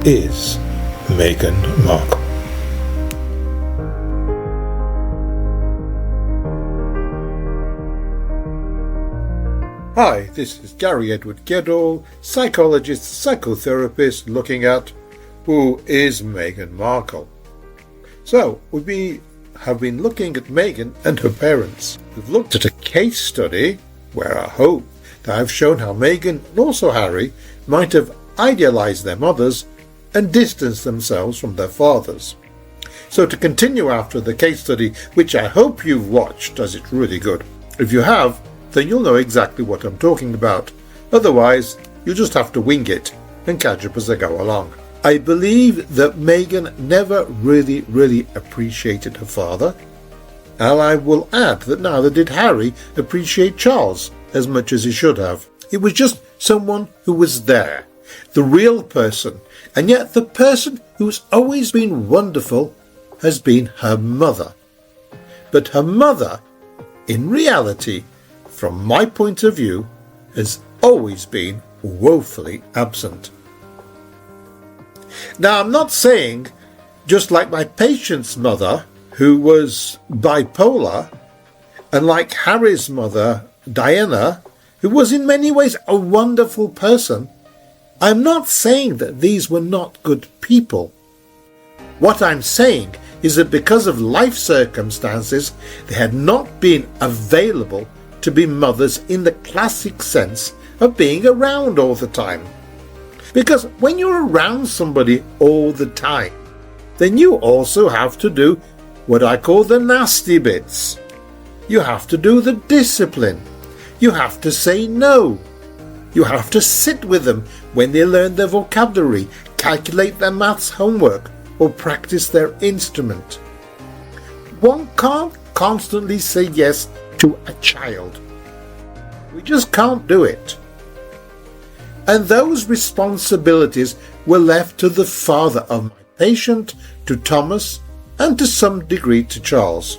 is Meghan Markle? Hi, this is Gary Edward Gedall, psychologist, psychotherapist, looking at who is Meghan Markle. So, we have been looking at Meghan and her parents. We've looked at a case study where I hope that I've shown how Meghan and also Harry might have idealised their mothers and distanced themselves from their fathers. So to continue after the case study, which I hope you've watched as it's really good. If you have, then you'll know exactly what I'm talking about. Otherwise, you'll just have to wing it and catch up as I go along. I believe that Meghan never really appreciated her father, and I will add that neither did Harry appreciate Charles as much as he should have. It was just someone who was there, the real person, and yet the person who's always been wonderful has been her mother. But her mother, in reality, from my point of view, has always been woefully absent. Now, I'm not saying, just like my patient's mother, who was bipolar, and like Harry's mother, Diana, who was in many ways a wonderful person, I'm not saying that these were not good people. What I'm saying is that because of life circumstances, they had not been available to be mothers in the classic sense of being around all the time. Because when you're around somebody all the time, then you also have to do what I call the nasty bits. You have to do the discipline. You have to say no. You have to sit with them when they learn their vocabulary, calculate their maths homework, or practice their instrument. One can't constantly say yes to a child. We just can't do it. And those responsibilities were left to the father of my patient, to Thomas, and to some degree to Charles.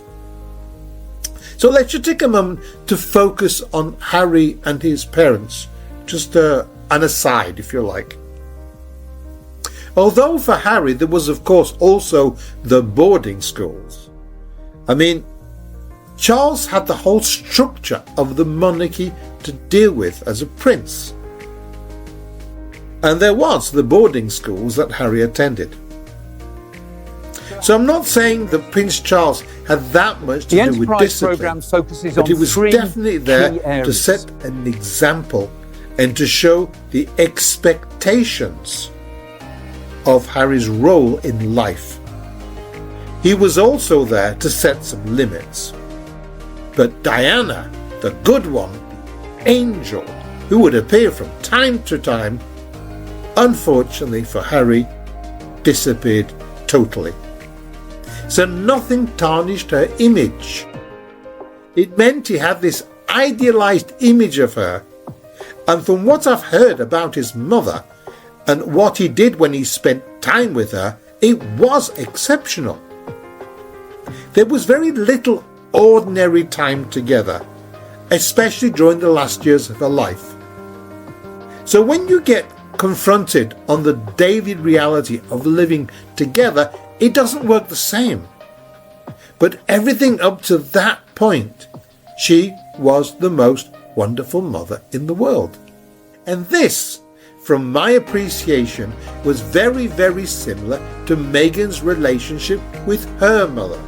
So let's just take a moment to focus on Harry and his parents, just an aside if you like. Although for Harry there was of course also the boarding schools. I mean, Charles had the whole structure of the monarchy to deal with as a prince. And there was the boarding schools that Harry attended. So I'm not saying that Prince Charles had that much to do with discipline, but he was definitely there to set an example and to show the expectations of Harry's role in life. He was also there to set some limits. But Diana, the good one, the angel, who would appear from time to time, unfortunately for Harry, disappeared totally. So nothing tarnished her image. It meant he had this idealised image of her, and from what I've heard about his mother and what he did when he spent time with her, it was exceptional. There was very little ordinary time together, especially during the last years of her life. So when you get confronted on the daily reality of living together, it doesn't work the same. But everything up to that point, she was the most wonderful mother in the world. And this, from my appreciation, was very similar to Meghan's relationship with her mother.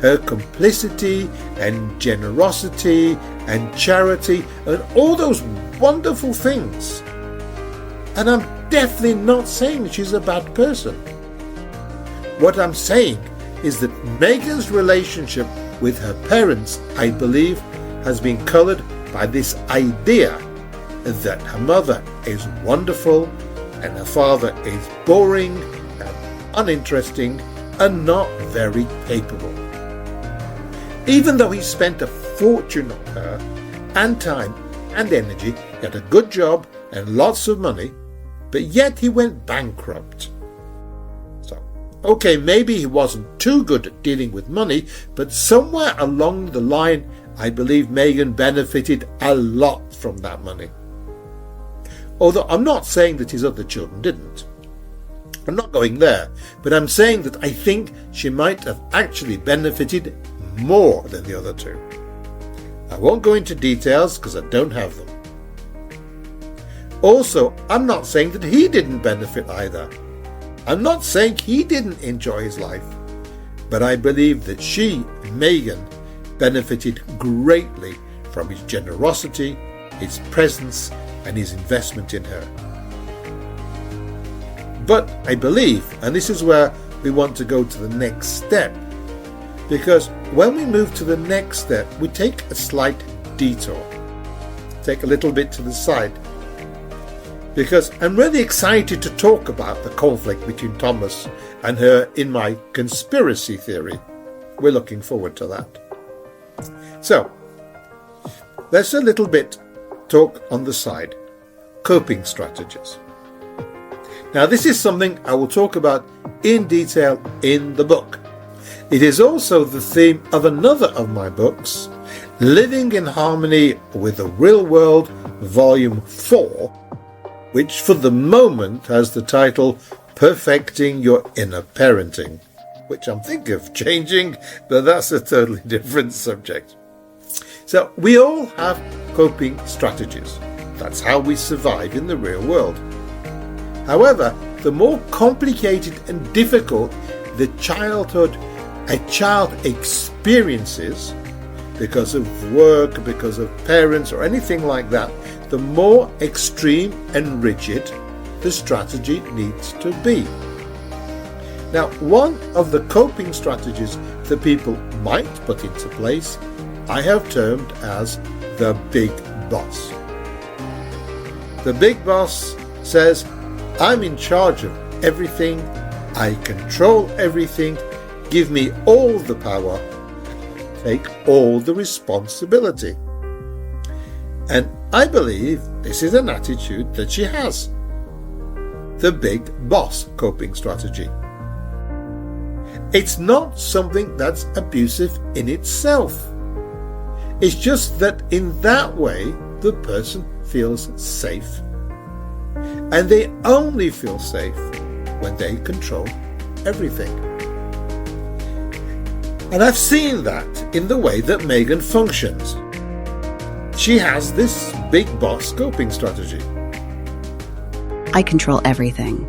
Her complicity and generosity and charity and all those wonderful things. And I'm definitely not saying she's a bad person. What I'm saying is that Meghan's relationship with her parents, I believe, has been coloured by this idea that her mother is wonderful and her father is boring and uninteresting and not very capable. Even though he spent a fortune on her and time and energy, he had a good job and lots of money, but yet he went bankrupt. So, okay, maybe he wasn't too good at dealing with money, but somewhere along the line, I believe Meghan benefited a lot from that money. Although I'm not saying that his other children didn't. I'm not going there, but I'm saying that I think she might have actually benefited more than the other two. I won't go into details because I don't have them. Also, I'm not saying that he didn't benefit either. I'm not saying he didn't enjoy his life, but I believe that she, Meghan, benefited greatly from his generosity, his presence, and his investment in her. But I believe, and this is where we want to go to the next step, because when we move to the next step, we take a slight detour, take a little bit to the side, because I'm really excited to talk about the conflict between Thomas and her in my conspiracy theory. We're looking forward to that. So, let's a little bit talk on the side, coping strategies. Now, this is something I will talk about in detail in the book. It is also the theme of another of my books, Living in Harmony with the Real World, Volume 4, which for the moment has the title Perfecting Your Inner Parenting, which I'm thinking of changing, but that's a totally different subject. So we all have coping strategies. That's how we survive in the real world. However, the more complicated and difficult the childhood a child experiences, because of work, because of parents, or anything like that, the more extreme and rigid the strategy needs to be. Now, one of the coping strategies that people might put into place, I have termed as the big boss. The big boss says, I'm in charge of everything, I control everything, give me all the power, take all the responsibility. And I believe this is an attitude that she has. The big boss coping strategy. It's not something that's abusive in itself. It's just that in that way, the person feels safe. And they only feel safe when they control everything. And I've seen that in the way that Meghan functions. She has this big boss coping strategy. I control everything.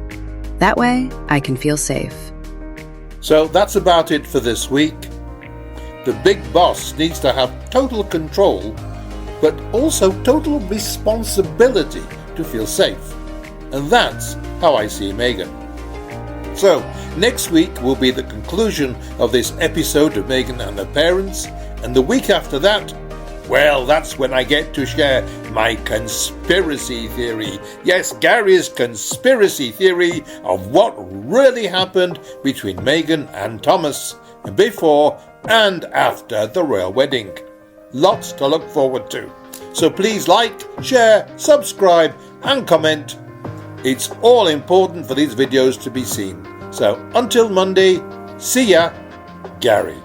That way, I can feel safe. So that's about it for this week. The big boss needs to have total control, but also total responsibility to feel safe. And that's how I see Meghan. So, next week will be the conclusion of this episode of Meghan and her parents, and the week after that, well, that's when I get to share my conspiracy theory. Yes, Gary's conspiracy theory of what really happened between Meghan and Thomas before and after the royal wedding. Lots to look forward to. So please like, share, subscribe and comment. It's all important for these videos to be seen. So until Monday, see ya, Gary.